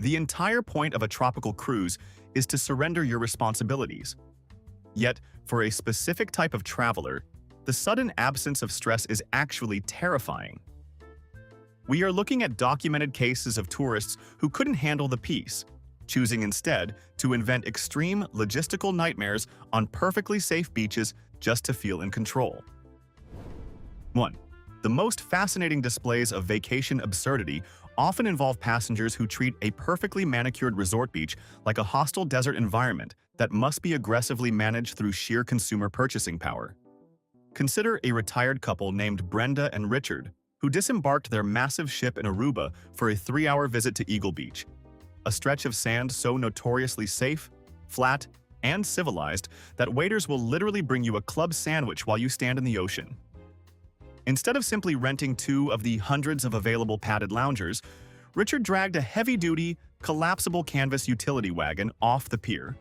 The entire point of a tropical cruise is to surrender your responsibilities. Yet, for a specific type of traveler, the sudden absence of stress is actually terrifying. We are looking at documented cases of tourists who couldn't handle the peace, choosing instead to invent extreme logistical nightmares on perfectly safe beaches just to feel in control. 1. The most fascinating displays of vacation absurdity often involve passengers who treat a perfectly manicured resort beach like a hostile desert environment that must be aggressively managed through sheer consumer purchasing power. Consider a retired couple named Brenda and Richard, who disembarked their massive ship in Aruba for a 3-hour visit to Eagle Beach, a stretch of sand so notoriously safe, flat, and civilized that waiters will literally bring you a club sandwich while you stand in the ocean. Instead of simply renting 2 of the hundreds of available padded loungers, Richard dragged a heavy-duty, collapsible canvas utility wagon off the pier,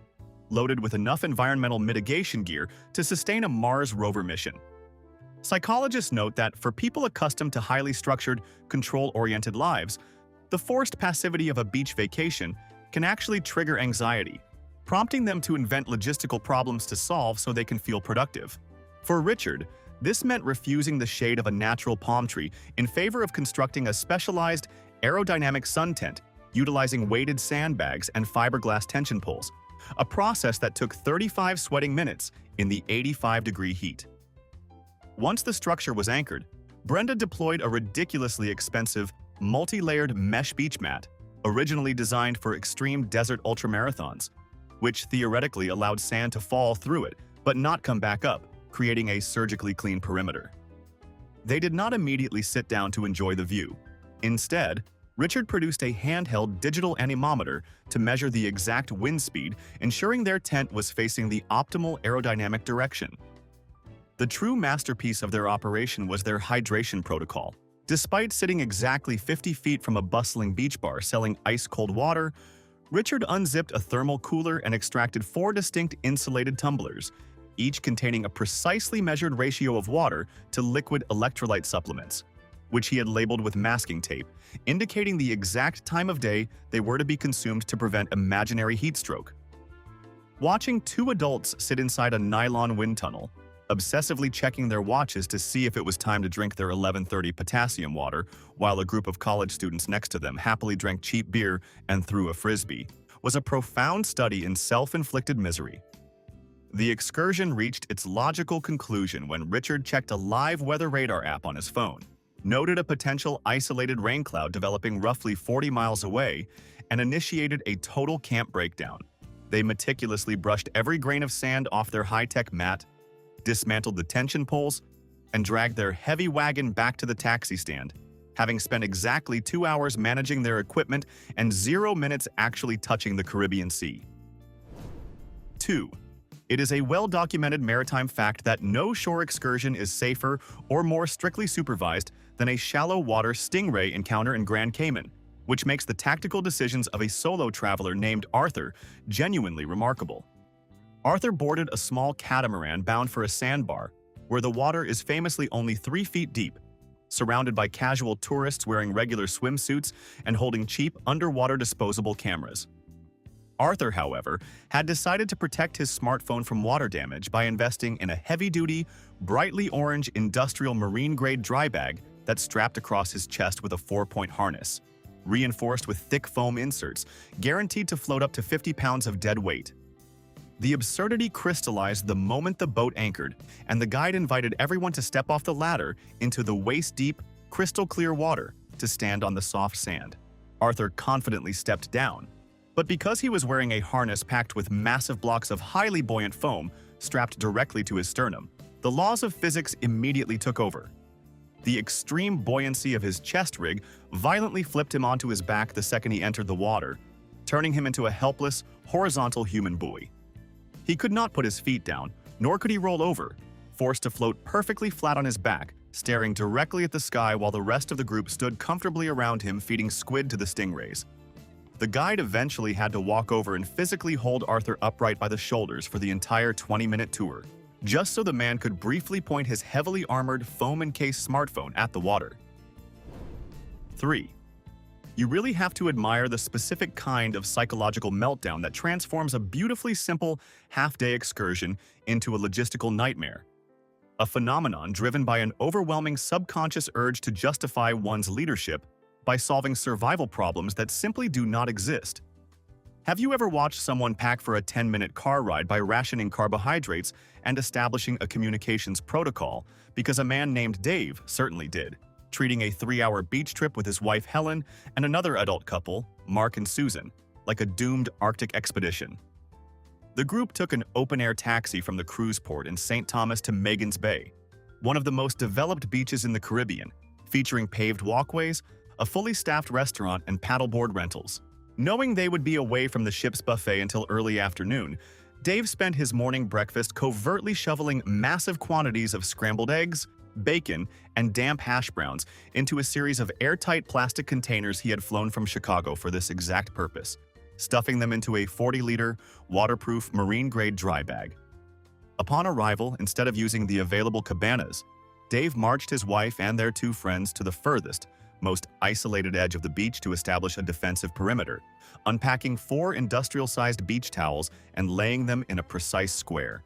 loaded with enough environmental mitigation gear to sustain a Mars rover mission. Psychologists note that for people accustomed to highly structured, control-oriented lives, the forced passivity of a beach vacation can actually trigger anxiety, prompting them to invent logistical problems to solve so they can feel productive. For Richard, this meant refusing the shade of a natural palm tree in favor of constructing a specialized aerodynamic sun tent utilizing weighted sandbags and fiberglass tension poles, a process that took 35 sweating minutes in the 85-degree heat. Once the structure was anchored, Brenda deployed a ridiculously expensive, multi-layered mesh beach mat, originally designed for extreme desert ultramarathons, which theoretically allowed sand to fall through it but not come back up, creating a surgically clean perimeter. They did not immediately sit down to enjoy the view. Instead, Richard produced a handheld digital anemometer to measure the exact wind speed, ensuring their tent was facing the optimal aerodynamic direction. The true masterpiece of their operation was their hydration protocol. Despite sitting exactly 50 feet from a bustling beach bar selling ice-cold water, Richard unzipped a thermal cooler and extracted 4 distinct insulated tumblers, each containing a precisely measured ratio of water to liquid electrolyte supplements, which he had labeled with masking tape, indicating the exact time of day they were to be consumed to prevent imaginary heat stroke. Watching 2 adults sit inside a nylon wind tunnel, obsessively checking their watches to see if it was time to drink their 11:30 potassium water, while a group of college students next to them happily drank cheap beer and threw a frisbee, was a profound study in self-inflicted misery. The excursion reached its logical conclusion when Richard checked a live weather radar app on his phone, noted a potential isolated rain cloud developing roughly 40 miles away, and initiated a total camp breakdown. They meticulously brushed every grain of sand off their high-tech mat, dismantled the tension poles, and dragged their heavy wagon back to the taxi stand, having spent exactly 2 hours managing their equipment and 0 minutes actually touching the Caribbean Sea. 2. It is a well-documented maritime fact that no shore excursion is safer or more strictly supervised than a shallow-water stingray encounter in Grand Cayman, which makes the tactical decisions of a solo traveler named Arthur genuinely remarkable. Arthur boarded a small catamaran bound for a sandbar, where the water is famously only 3 feet deep, surrounded by casual tourists wearing regular swimsuits and holding cheap underwater disposable cameras. Arthur, however, had decided to protect his smartphone from water damage by investing in a heavy-duty, brightly orange industrial marine-grade dry bag that strapped across his chest with a 4-point harness, reinforced with thick foam inserts, guaranteed to float up to 50 pounds of dead weight. The absurdity crystallized the moment the boat anchored, and the guide invited everyone to step off the ladder into the waist-deep, crystal-clear water to stand on the soft sand. Arthur confidently stepped down, but because he was wearing a harness packed with massive blocks of highly buoyant foam strapped directly to his sternum, the laws of physics immediately took over. The extreme buoyancy of his chest rig violently flipped him onto his back the second he entered the water, turning him into a helpless, horizontal human buoy. He could not put his feet down, nor could he roll over, forced to float perfectly flat on his back, staring directly at the sky while the rest of the group stood comfortably around him feeding squid to the stingrays. The guide eventually had to walk over and physically hold Arthur upright by the shoulders for the entire 20-minute tour, just so the man could briefly point his heavily armored, foam-encased smartphone at the water. 3. You really have to admire the specific kind of psychological meltdown that transforms a beautifully simple half-day excursion into a logistical nightmare. A phenomenon driven by an overwhelming subconscious urge to justify one's leadership by solving survival problems that simply do not exist. Have you ever watched someone pack for a 10-minute car ride by rationing carbohydrates and establishing a communications protocol? Because a man named Dave certainly did, treating a 3-hour beach trip with his wife Helen and another adult couple, Mark and Susan, like a doomed Arctic expedition. The group took an open-air taxi from the cruise port in St. Thomas to Magens Bay, one of the most developed beaches in the Caribbean, featuring paved walkways, a fully staffed restaurant, and paddleboard rentals. Knowing they would be away from the ship's buffet until early afternoon, Dave spent his morning breakfast covertly shoveling massive quantities of scrambled eggs, bacon, and damp hash browns into a series of airtight plastic containers he had flown from Chicago for this exact purpose, stuffing them into a 40-liter, waterproof, marine-grade dry bag. Upon arrival, instead of using the available cabanas, Dave marched his wife and their 2 friends to the furthest, most isolated edge of the beach to establish a defensive perimeter, unpacking 4 industrial-sized beach towels and laying them in a precise square.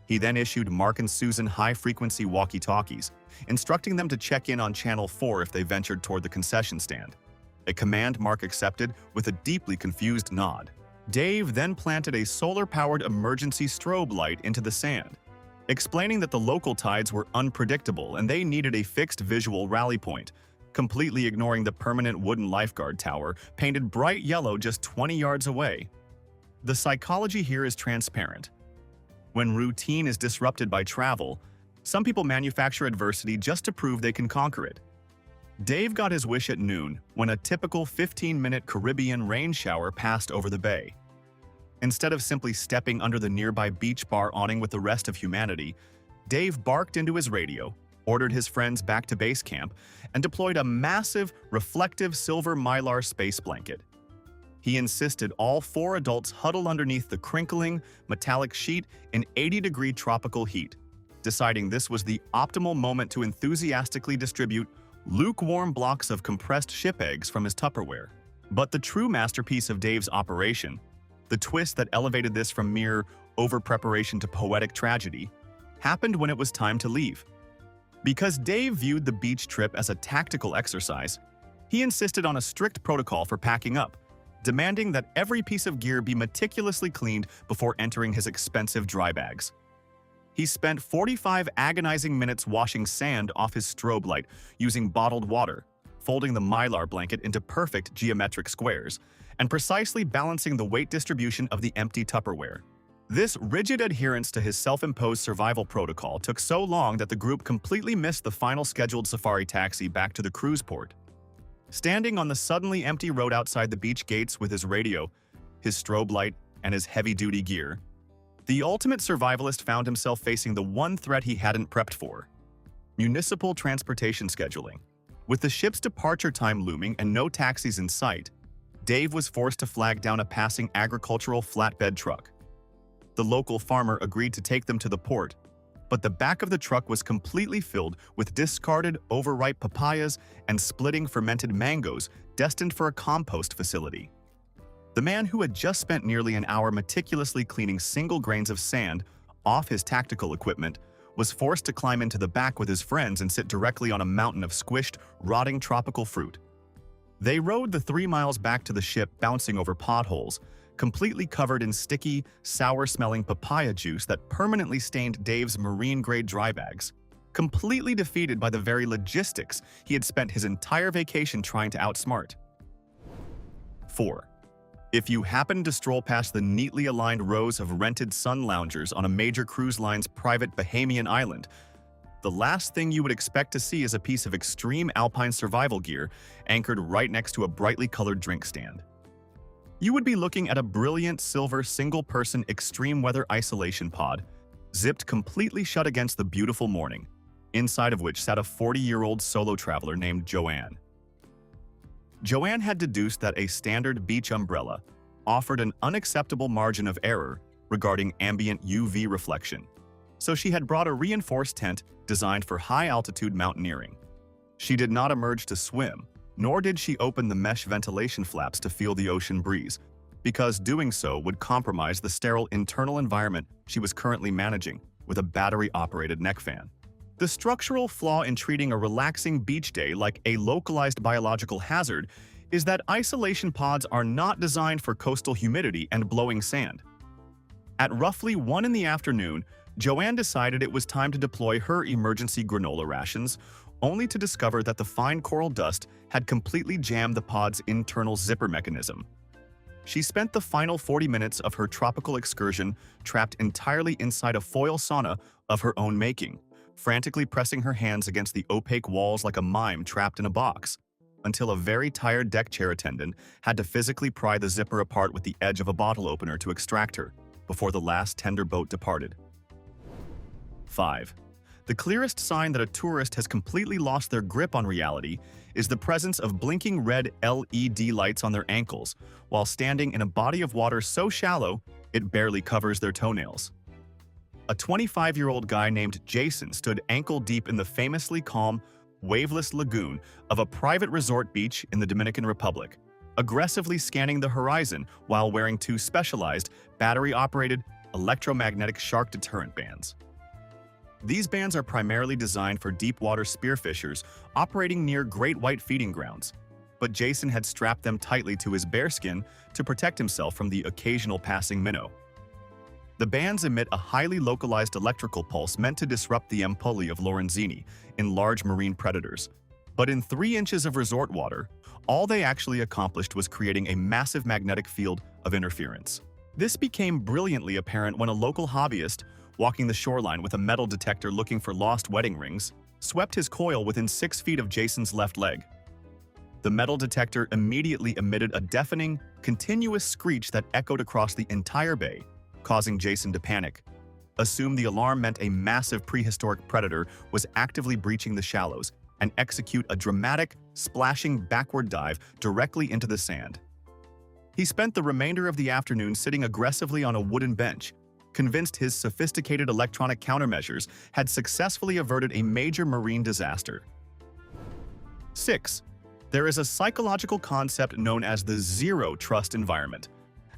He then issued Mark and Susan high-frequency walkie-talkies, instructing them to check in on Channel 4 if they ventured toward the concession stand. A command Mark accepted with a deeply confused nod. Dave then planted a solar-powered emergency strobe light into the sand, explaining that the local tides were unpredictable and they needed a fixed visual rally point, completely ignoring the permanent wooden lifeguard tower painted bright yellow just 20 yards away. The psychology here is transparent. When routine is disrupted by travel, some people manufacture adversity just to prove they can conquer it. Dave got his wish at noon when a typical 15-minute Caribbean rain shower passed over the bay. Instead of simply stepping under the nearby beach bar awning with the rest of humanity, Dave barked into his radio, ordered his friends back to base camp, and deployed a massive, reflective silver mylar space blanket. He insisted all 4 adults huddle underneath the crinkling, metallic sheet in 80-degree tropical heat, deciding this was the optimal moment to enthusiastically distribute lukewarm blocks of compressed ship eggs from his Tupperware. But the true masterpiece of Dave's operation, the twist that elevated this from mere over-preparation to poetic tragedy, happened when it was time to leave. Because Dave viewed the beach trip as a tactical exercise, he insisted on a strict protocol for packing up, demanding that every piece of gear be meticulously cleaned before entering his expensive dry bags. He spent 45 agonizing minutes washing sand off his strobe light using bottled water, folding the mylar blanket into perfect geometric squares, and precisely balancing the weight distribution of the empty Tupperware. This rigid adherence to his self-imposed survival protocol took so long that the group completely missed the final scheduled safari taxi back to the cruise port. Standing on the suddenly empty road outside the beach gates with his radio, his strobe light, and his heavy-duty gear, the ultimate survivalist found himself facing the one threat he hadn't prepped for: municipal transportation scheduling. With the ship's departure time looming and no taxis in sight, Dave was forced to flag down a passing agricultural flatbed truck. The local farmer agreed to take them to the port, but the back of the truck was completely filled with discarded, overripe papayas and splitting fermented mangoes destined for a compost facility. The man who had just spent nearly an hour meticulously cleaning single grains of sand off his tactical equipment was forced to climb into the back with his friends and sit directly on a mountain of squished, rotting tropical fruit. They rode the 3 miles back to the ship, bouncing over potholes, completely covered in sticky, sour-smelling papaya juice that permanently stained Dave's marine-grade dry bags, completely defeated by the very logistics he had spent his entire vacation trying to outsmart. 4. If you happen to stroll past the neatly aligned rows of rented sun loungers on a major cruise line's private Bahamian island, the last thing you would expect to see is a piece of extreme alpine survival gear anchored right next to a brightly colored drink stand. You would be looking at a brilliant silver single-person extreme weather isolation pod, zipped completely shut against the beautiful morning, inside of which sat a 40-year-old solo traveler named Joanne. Joanne had deduced that a standard beach umbrella offered an unacceptable margin of error regarding ambient UV reflection, so she had brought a reinforced tent designed for high-altitude mountaineering. She did not emerge to swim, nor did she open the mesh ventilation flaps to feel the ocean breeze, because doing so would compromise the sterile internal environment she was currently managing with a battery-operated neck fan. The structural flaw in treating a relaxing beach day like a localized biological hazard is that isolation pods are not designed for coastal humidity and blowing sand. At roughly 1 in the afternoon, Joanne decided it was time to deploy her emergency granola rations, only to discover that the fine coral dust had completely jammed the pod's internal zipper mechanism. She spent the final 40 minutes of her tropical excursion trapped entirely inside a foil sauna of her own making, frantically pressing her hands against the opaque walls like a mime trapped in a box, until a very tired deck chair attendant had to physically pry the zipper apart with the edge of a bottle opener to extract her, before the last tender boat departed. 5. The clearest sign that a tourist has completely lost their grip on reality is the presence of blinking red LED lights on their ankles while standing in a body of water so shallow it barely covers their toenails. A 25-year-old guy named Jason stood ankle-deep in the famously calm, waveless lagoon of a private resort beach in the Dominican Republic, aggressively scanning the horizon while wearing 2 specialized, battery-operated, electromagnetic shark deterrent bands. These bands are primarily designed for deep-water spearfishers operating near great white feeding grounds, but Jason had strapped them tightly to his bearskin to protect himself from the occasional passing minnow. The bands emit a highly localized electrical pulse meant to disrupt the empoli of Lorenzini in large marine predators. But in 3 inches of resort water, all they actually accomplished was creating a massive magnetic field of interference. This became brilliantly apparent when a local hobbyist, walking the shoreline with a metal detector looking for lost wedding rings, swept his coil within 6 feet of Jason's left leg. The metal detector immediately emitted a deafening, continuous screech that echoed across the entire bay, causing Jason to panic, assume the alarm meant a massive prehistoric predator was actively breaching the shallows, and execute a dramatic, splashing backward dive directly into the sand. He spent the remainder of the afternoon sitting aggressively on a wooden bench, convinced his sophisticated electronic countermeasures had successfully averted a major marine disaster. 6. There is a psychological concept known as the zero trust environment,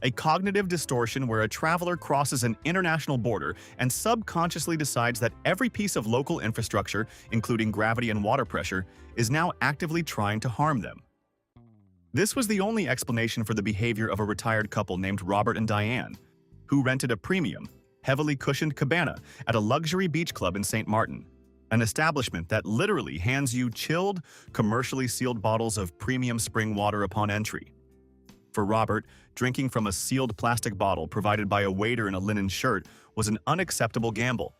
a cognitive distortion where a traveler crosses an international border and subconsciously decides that every piece of local infrastructure, including gravity and water pressure, is now actively trying to harm them. This was the only explanation for the behavior of a retired couple named Robert and Diane, who rented a premium, heavily cushioned cabana at a luxury beach club in St. Martin, an establishment that literally hands you chilled, commercially sealed bottles of premium spring water upon entry. For Robert, drinking from a sealed plastic bottle provided by a waiter in a linen shirt was an unacceptable gamble.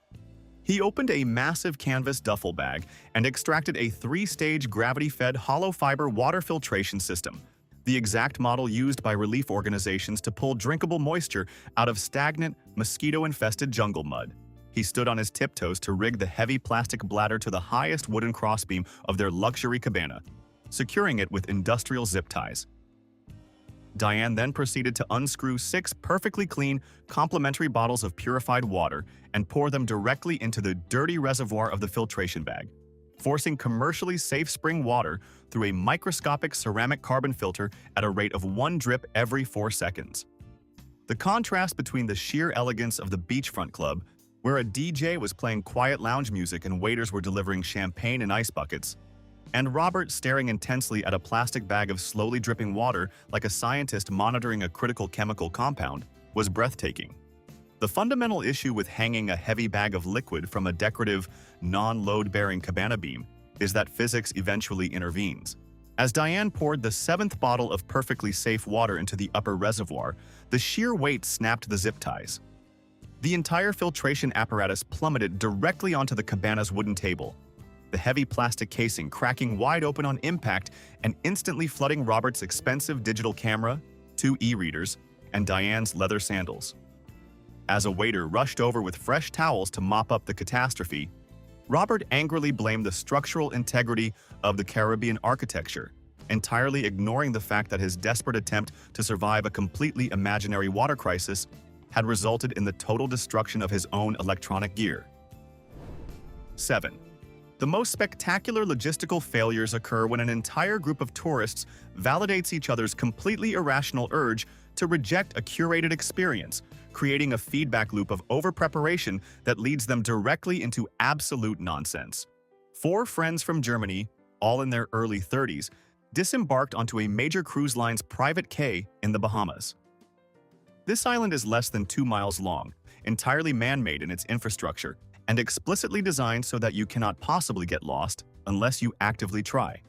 He opened a massive canvas duffel bag and extracted a 3-stage gravity-fed hollow fiber water filtration system, the exact model used by relief organizations to pull drinkable moisture out of stagnant, mosquito-infested jungle mud. He stood on his tiptoes to rig the heavy plastic bladder to the highest wooden crossbeam of their luxury cabana, securing it with industrial zip ties. Diane then proceeded to unscrew 6 perfectly clean, complimentary bottles of purified water and pour them directly into the dirty reservoir of the filtration bag, forcing commercially safe spring water through a microscopic ceramic carbon filter at a rate of 1 drip every 4 seconds. The contrast between the sheer elegance of the beachfront club, where a DJ was playing quiet lounge music and waiters were delivering champagne in ice buckets, and Robert staring intensely at a plastic bag of slowly dripping water like a scientist monitoring a critical chemical compound, was breathtaking. The fundamental issue with hanging a heavy bag of liquid from a decorative, non-load-bearing cabana beam is that physics eventually intervenes. As Diane poured the 7th bottle of perfectly safe water into the upper reservoir, the sheer weight snapped the zip ties. The entire filtration apparatus plummeted directly onto the cabana's wooden table, the heavy plastic casing cracking wide open on impact and instantly flooding Robert's expensive digital camera, 2 e-readers, and Diane's leather sandals. As a waiter rushed over with fresh towels to mop up the catastrophe, Robert angrily blamed the structural integrity of the Caribbean architecture, entirely ignoring the fact that his desperate attempt to survive a completely imaginary water crisis had resulted in the total destruction of his own electronic gear. 7. The most spectacular logistical failures occur when an entire group of tourists validates each other's completely irrational urge to reject a curated experience, creating a feedback loop of over-preparation that leads them directly into absolute nonsense. Four friends from Germany, all in their early 30s, disembarked onto a major cruise line's private quay in the Bahamas. This island is less than 2 miles long, entirely man-made in its infrastructure, and explicitly designed so that you cannot possibly get lost unless you actively try.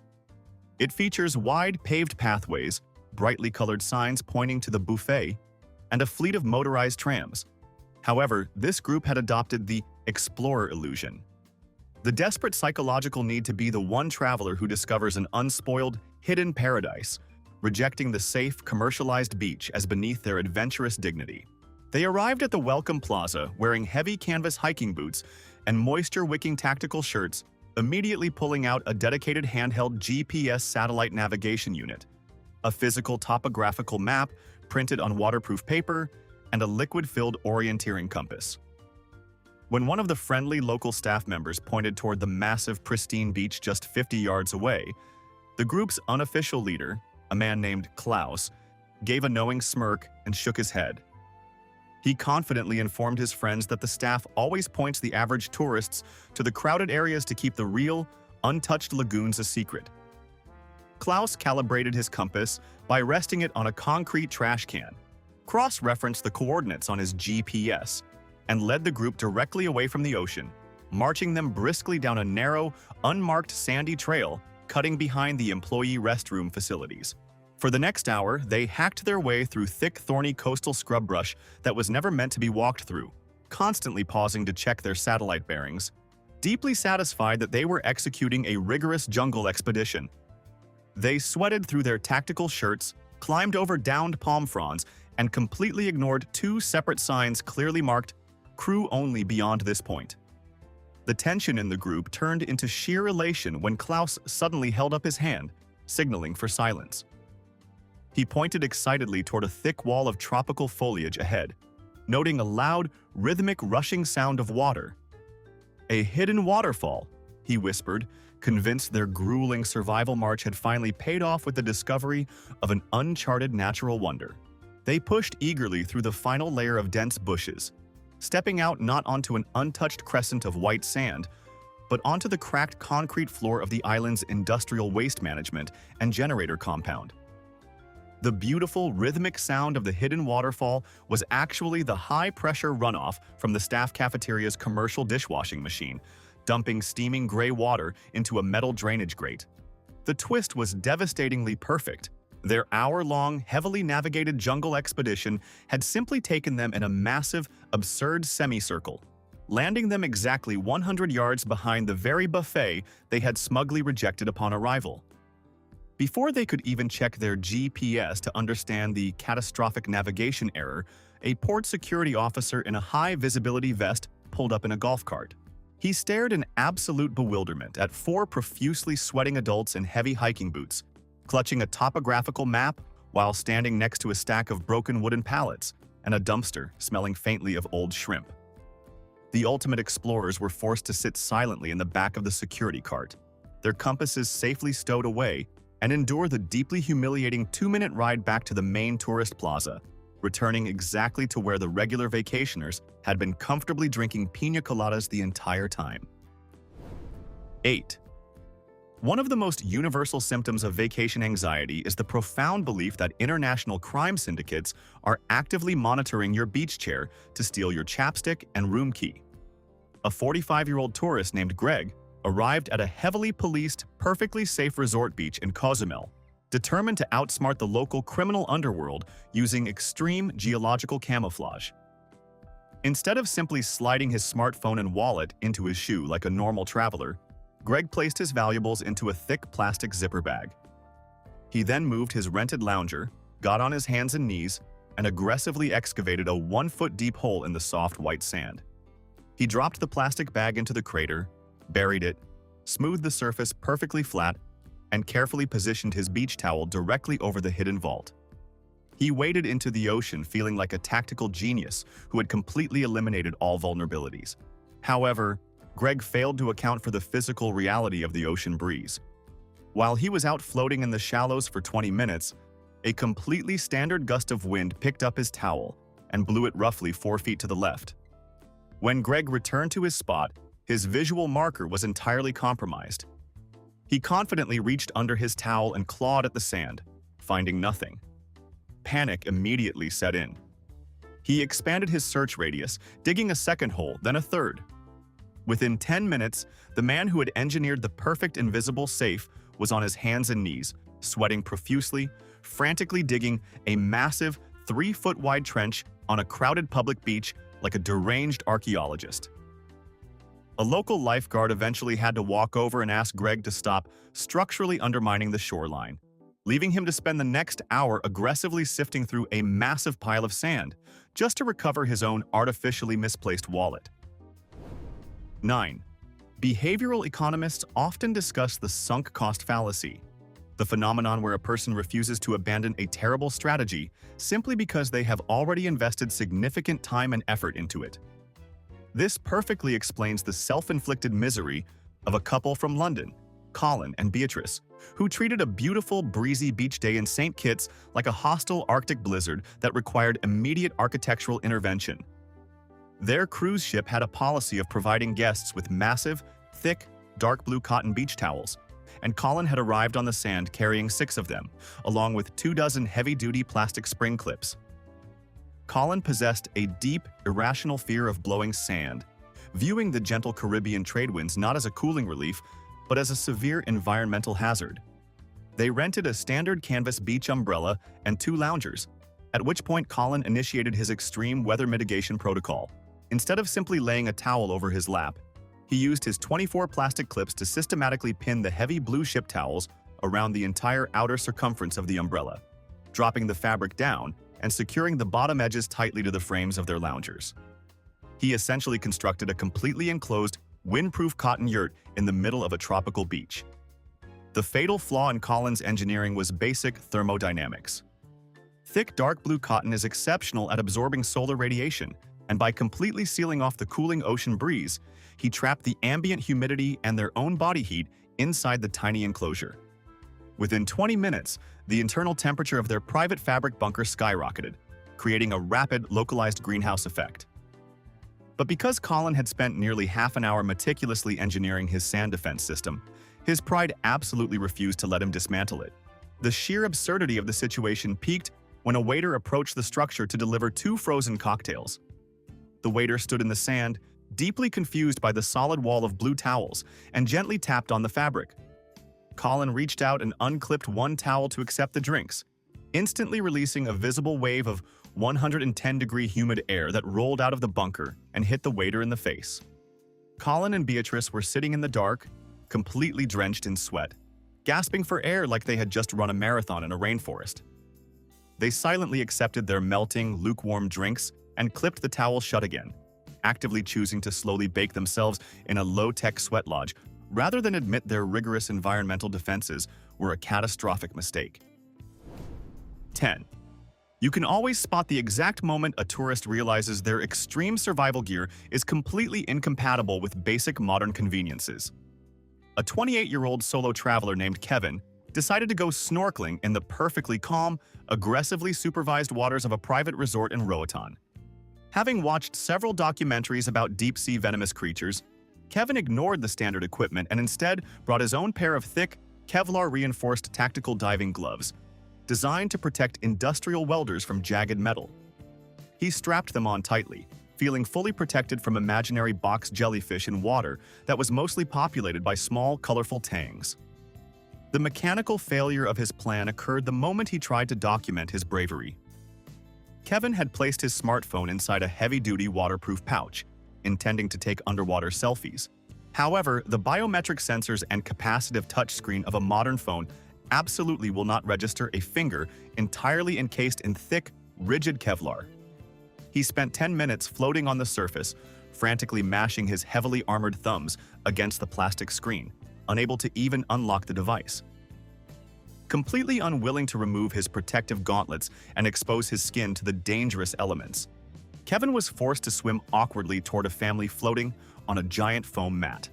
It features wide paved pathways, brightly colored signs pointing to the buffet, and a fleet of motorized trams. However, this group had adopted the explorer illusion. The desperate psychological need to be the one traveler who discovers an unspoiled, hidden paradise, rejecting the safe, commercialized beach as beneath their adventurous dignity. They arrived at the Welcome Plaza wearing heavy canvas hiking boots and moisture-wicking tactical shirts, immediately pulling out a dedicated handheld GPS satellite navigation unit, a physical topographical map printed on waterproof paper, and a liquid-filled orienteering compass. When one of the friendly local staff members pointed toward the massive, pristine beach just 50 yards away, the group's unofficial leader, a man named Klaus, gave a knowing smirk and shook his head. He confidently informed his friends that the staff always points the average tourists to the crowded areas to keep the real, untouched lagoons a secret. Klaus calibrated his compass by resting it on a concrete trash can, cross-referenced the coordinates on his GPS, and led the group directly away from the ocean, marching them briskly down a narrow, unmarked sandy trail cutting behind the employee restroom facilities. For the next hour, they hacked their way through thick, thorny coastal scrub brush that was never meant to be walked through, constantly pausing to check their satellite bearings, deeply satisfied that they were executing a rigorous jungle expedition. They sweated through their tactical shirts, climbed over downed palm fronds, and completely ignored two separate signs clearly marked "Crew Only" beyond this point. The tension in the group turned into sheer elation when Klaus suddenly held up his hand, signaling for silence. He pointed excitedly toward a thick wall of tropical foliage ahead, noting a loud, rhythmic rushing sound of water. "A hidden waterfall," he whispered, convinced their grueling survival march had finally paid off with the discovery of an uncharted natural wonder. They pushed eagerly through the final layer of dense bushes, stepping out not onto an untouched crescent of white sand, but onto the cracked concrete floor of the island's industrial waste management and generator compound. The beautiful, rhythmic sound of the hidden waterfall was actually the high-pressure runoff from the staff cafeteria's commercial dishwashing machine, dumping steaming gray water into a metal drainage grate. The twist was devastatingly perfect. Their hour-long, heavily navigated jungle expedition had simply taken them in a massive, absurd semicircle, landing them exactly 100 yards behind the very buffet they had smugly rejected upon arrival. Before they could even check their GPS to understand the catastrophic navigation error, a port security officer in a high-visibility vest pulled up in a golf cart. He stared in absolute bewilderment at four profusely sweating adults in heavy hiking boots, clutching a topographical map while standing next to a stack of broken wooden pallets and a dumpster smelling faintly of old shrimp. The ultimate explorers were forced to sit silently in the back of the security cart, their compasses safely stowed away, and endure the deeply humiliating 2-minute ride back to the main tourist plaza, returning exactly to where the regular vacationers had been comfortably drinking piña coladas the entire time. 8. One of the most universal symptoms of vacation anxiety is the profound belief that international crime syndicates are actively monitoring your beach chair to steal your chapstick and room key. A 45-year-old tourist named Greg arrived at a heavily policed, perfectly safe resort beach in Cozumel, determined to outsmart the local criminal underworld using extreme geological camouflage. Instead of simply sliding his smartphone and wallet into his shoe like a normal traveler, Greg placed his valuables into a thick plastic zipper bag. He then moved his rented lounger, got on his hands and knees, and aggressively excavated a 1-foot-deep hole in the soft white sand. He dropped the plastic bag into the crater, buried it, smoothed the surface perfectly flat, and carefully positioned his beach towel directly over the hidden vault. He waded into the ocean feeling like a tactical genius who had completely eliminated all vulnerabilities. However, Greg failed to account for the physical reality of the ocean breeze. While he was out floating in the shallows for 20 minutes, a completely standard gust of wind picked up his towel and blew it roughly 4 feet to the left. When Greg returned to his spot, his visual marker was entirely compromised. He confidently reached under his towel and clawed at the sand, finding nothing. Panic immediately set in. He expanded his search radius, digging a second hole, then a third. Within 10 minutes, the man who had engineered the perfect invisible safe was on his hands and knees, sweating profusely, frantically digging a massive 3-foot-wide trench on a crowded public beach like a deranged archaeologist. A local lifeguard eventually had to walk over and ask Greg to stop structurally undermining the shoreline, leaving him to spend the next hour aggressively sifting through a massive pile of sand just to recover his own artificially misplaced wallet. 9. Behavioral economists often discuss the sunk cost fallacy, the phenomenon where a person refuses to abandon a terrible strategy simply because they have already invested significant time and effort into it. This perfectly explains the self-inflicted misery of a couple from London, Colin and Beatrice, who treated a beautiful, breezy beach day in St. Kitts like a hostile Arctic blizzard that required immediate architectural intervention. Their cruise ship had a policy of providing guests with massive, thick, dark blue cotton beach towels, and Colin had arrived on the sand carrying 6 of them, along with 24 heavy-duty plastic spring clips. Colin possessed a deep, irrational fear of blowing sand, viewing the gentle Caribbean trade winds not as a cooling relief, but as a severe environmental hazard. They rented a standard canvas beach umbrella and 2 loungers, at which point Colin initiated his extreme weather mitigation protocol. Instead of simply laying a towel over his lap, he used his 24 plastic clips to systematically pin the heavy blue ship towels around the entire outer circumference of the umbrella, dropping the fabric down and securing the bottom edges tightly to the frames of their loungers. He essentially constructed a completely enclosed, windproof cotton yurt in the middle of a tropical beach. The fatal flaw in Colin's engineering was basic thermodynamics. Thick dark blue cotton is exceptional at absorbing solar radiation, and by completely sealing off the cooling ocean breeze, he trapped the ambient humidity and their own body heat inside the tiny enclosure. Within 20 minutes, the internal temperature of their private fabric bunker skyrocketed, creating a rapid, localized greenhouse effect. But because Colin had spent nearly half an hour meticulously engineering his sand defense system, his pride absolutely refused to let him dismantle it. The sheer absurdity of the situation peaked when a waiter approached the structure to deliver 2 frozen cocktails. The waiter stood in the sand, deeply confused by the solid wall of blue towels, and gently tapped on the fabric. Colin reached out and unclipped 1 towel to accept the drinks, instantly releasing a visible wave of 110-degree humid air that rolled out of the bunker and hit the waiter in the face. Colin and Beatrice were sitting in the dark, completely drenched in sweat, gasping for air like they had just run a marathon in a rainforest. They silently accepted their melting, lukewarm drinks and clipped the towel shut again, actively choosing to slowly bake themselves in a low-tech sweat lodge rather than admit their rigorous environmental defenses were a catastrophic mistake. 10. You can always spot the exact moment a tourist realizes their extreme survival gear is completely incompatible with basic modern conveniences. A 28-year-old solo traveler named Kevin decided to go snorkeling in the perfectly calm, aggressively supervised waters of a private resort in Roatan. Having watched several documentaries about deep-sea venomous creatures, Kevin ignored the standard equipment and instead brought his own pair of thick, Kevlar-reinforced tactical diving gloves, designed to protect industrial welders from jagged metal. He strapped them on tightly, feeling fully protected from imaginary box jellyfish in water that was mostly populated by small, colorful tangs. The mechanical failure of his plan occurred the moment he tried to document his bravery. Kevin had placed his smartphone inside a heavy-duty waterproof pouch, intending to take underwater selfies. However, the biometric sensors and capacitive touchscreen of a modern phone absolutely will not register a finger entirely encased in thick, rigid Kevlar. He spent 10 minutes floating on the surface, frantically mashing his heavily armored thumbs against the plastic screen, unable to even unlock the device. Completely unwilling to remove his protective gauntlets and expose his skin to the dangerous elements, Kevin was forced to swim awkwardly toward a family floating on a giant foam mat.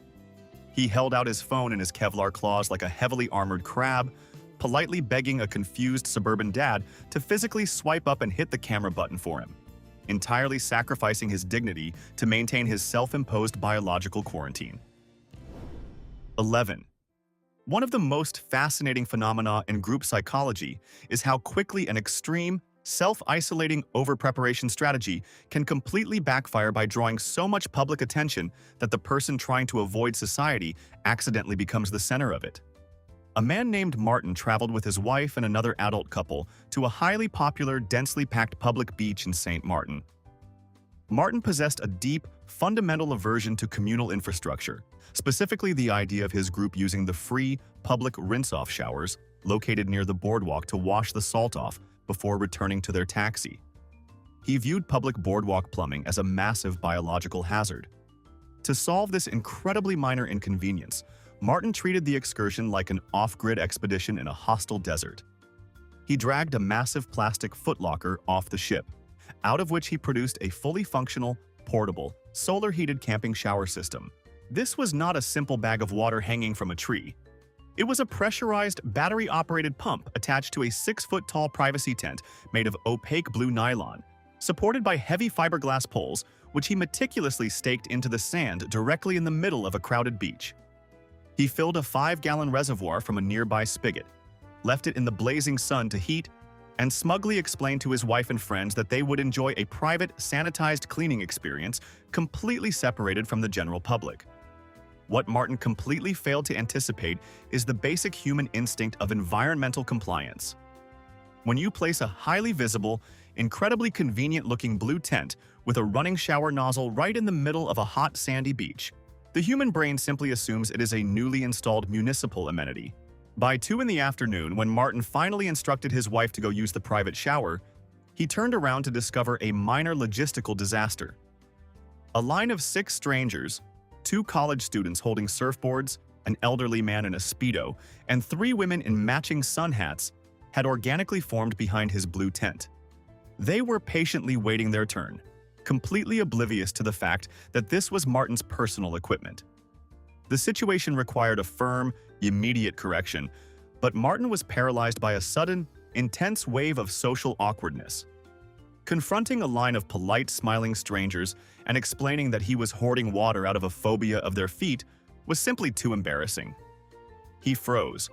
He held out his phone in his Kevlar claws like a heavily armored crab, politely begging a confused suburban dad to physically swipe up and hit the camera button for him, entirely sacrificing his dignity to maintain his self-imposed biological quarantine. 11. One of the most fascinating phenomena in group psychology is how quickly an extreme, self-isolating over-preparation strategy can completely backfire by drawing so much public attention that the person trying to avoid society accidentally becomes the center of it. A man named Martin traveled with his wife and another adult couple to a highly popular, densely packed public beach in St. Martin. Martin possessed a deep, fundamental aversion to communal infrastructure, specifically the idea of his group using the free, public rinse-off showers located near the boardwalk to wash the salt off before returning to their taxi. He viewed public boardwalk plumbing as a massive biological hazard. To solve this incredibly minor inconvenience, Martin treated the excursion like an off-grid expedition in a hostile desert. He dragged a massive plastic footlocker off the ship, out of which he produced a fully functional, portable, solar-heated camping shower system. This was not a simple bag of water hanging from a tree. It was a pressurized, battery-operated pump attached to a 6-foot-tall privacy tent made of opaque blue nylon, supported by heavy fiberglass poles, which he meticulously staked into the sand directly in the middle of a crowded beach. He filled a 5-gallon reservoir from a nearby spigot, left it in the blazing sun to heat, and smugly explained to his wife and friends that they would enjoy a private, sanitized cleaning experience completely separated from the general public. What Martin completely failed to anticipate is the basic human instinct of environmental compliance. When you place a highly visible, incredibly convenient-looking blue tent with a running shower nozzle right in the middle of a hot, sandy beach, the human brain simply assumes it is a newly installed municipal amenity. By 2 in the afternoon, when Martin finally instructed his wife to go use the private shower, he turned around to discover a minor logistical disaster. A line of 6 strangers, 2 college students holding surfboards, an elderly man in a Speedo, and 3 women in matching sun hats had organically formed behind his blue tent. They were patiently waiting their turn, completely oblivious to the fact that this was Martin's personal equipment. The situation required a firm, immediate correction, but Martin was paralyzed by a sudden, intense wave of social awkwardness. Confronting a line of polite, smiling strangers and explaining that he was hoarding water out of a phobia of their feet was simply too embarrassing. He froze,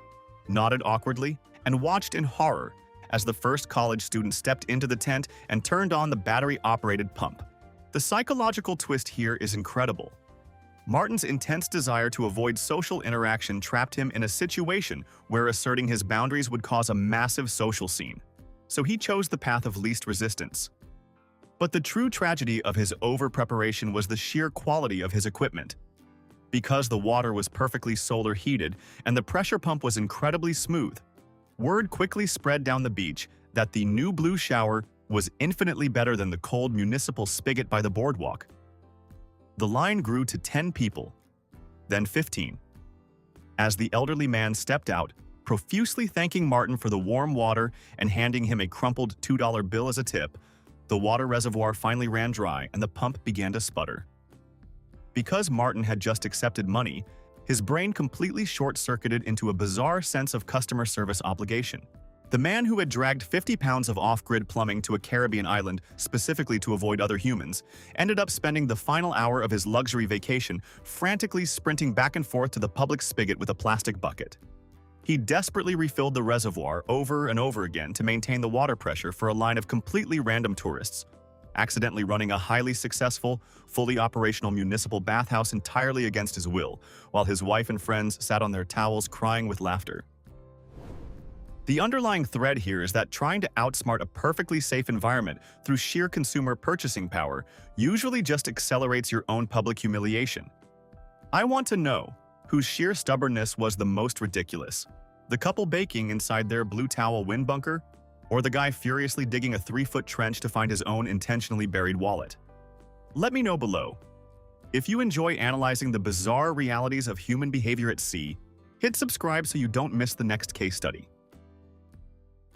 nodded awkwardly, and watched in horror as the first college student stepped into the tent and turned on the battery-operated pump. The psychological twist here is incredible. Martin's intense desire to avoid social interaction trapped him in a situation where asserting his boundaries would cause a massive social scene. So he chose the path of least resistance. But the true tragedy of his over-preparation was the sheer quality of his equipment. Because the water was perfectly solar heated and the pressure pump was incredibly smooth, word quickly spread down the beach that the new blue shower was infinitely better than the cold municipal spigot by the boardwalk. The line grew to 10 people, then 15. As the elderly man stepped out, profusely thanking Martin for the warm water and handing him a crumpled $2 bill as a tip, the water reservoir finally ran dry and the pump began to sputter. Because Martin had just accepted money, his brain completely short-circuited into a bizarre sense of customer service obligation. The man who had dragged 50 pounds of off-grid plumbing to a Caribbean island specifically to avoid other humans ended up spending the final hour of his luxury vacation frantically sprinting back and forth to the public spigot with a plastic bucket. He desperately refilled the reservoir over and over again to maintain the water pressure for a line of completely random tourists, accidentally running a highly successful, fully operational municipal bathhouse entirely against his will, while his wife and friends sat on their towels crying with laughter. The underlying thread here is that trying to outsmart a perfectly safe environment through sheer consumer purchasing power usually just accelerates your own public humiliation. I want to know whose sheer stubbornness was the most ridiculous: the couple baking inside their blue towel wind bunker, or the guy furiously digging a 3-foot trench to find his own intentionally buried wallet? Let me know below. If you enjoy analyzing the bizarre realities of human behavior at sea, hit subscribe so you don't miss the next case study.